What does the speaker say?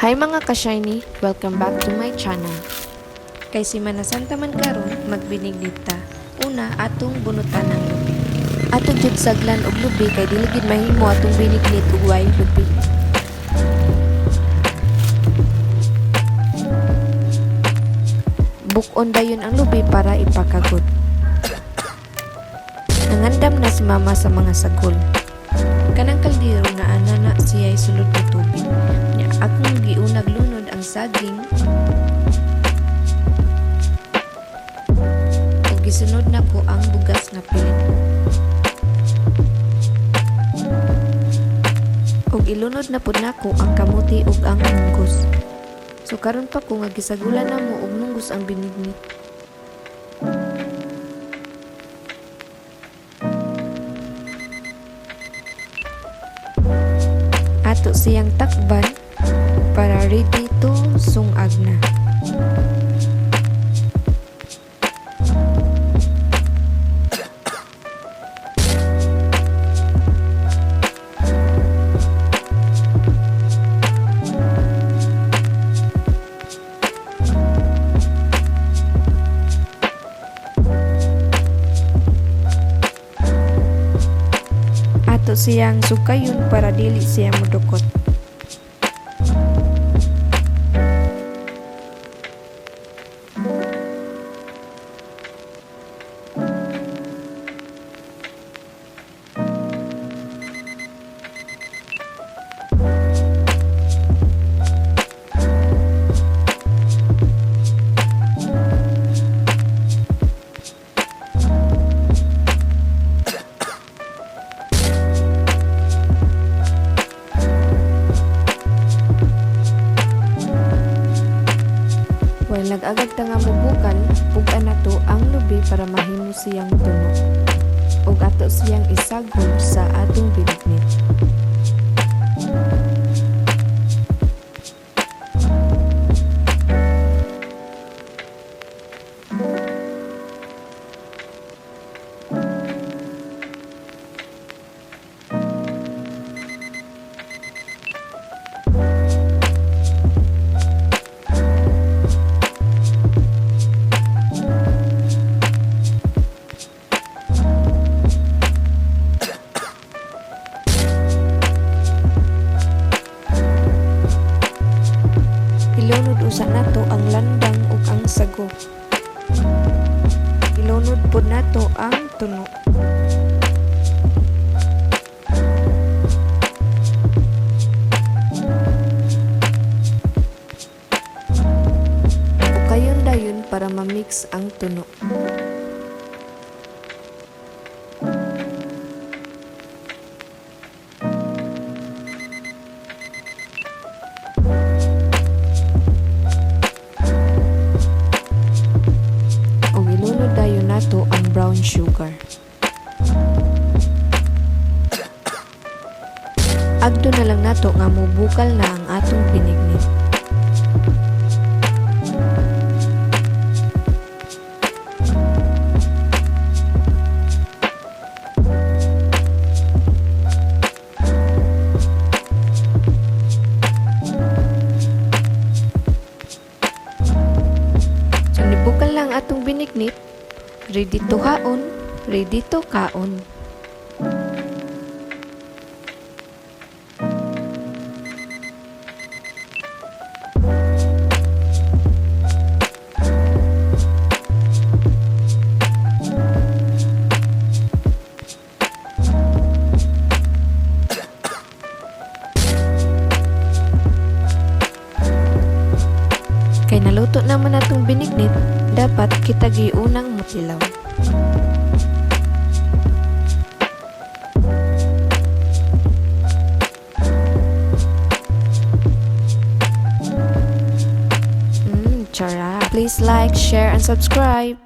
Hi mga ka-shiny! Welcome back to my channel. Kay si Manasanta man karon magbinignit ta. Una, atong bunutan ng lubi. Atong jud saglan og lubi kay dili gid mahimo atong binignit ug way lubi. Bukon dayon ang lubi para ipakagot. Nangandam na si mama sa mga sagol. Kanang kaldero na anana siya'y sulod na tubig. Nya akong giunag lunod ang saging. Ug gisunod na ko ang bugas nga pilit. Ug ilunod na pud nako ang kamuti ug ang munggos. So karon pa ko nga gisagulan na mo og munggos ang binignit. Ato siyang takban para ready to sungag na. Ato siyang sukayon para dili siya modukot. Nag-agad ta nga mubukal, pugan nato ang lubi para mahimo siyang tunog. Ug ato siyang isagol sa atong binignit. Ilunod usa nato ang landang ug ang sago. Ilunod pud nato ang tuno. Ukayon dayon para ma-mix ang tuno. Nato ang brown sugar. Agdo na lang nato nga mubukal na ang atong binignit. So nibukal lang atong binignit. Ready to kaon, ready to kaon. Kay naluto naman natong binignit, dapat kita giunang mutilaw. Chara! Please like, share, and subscribe.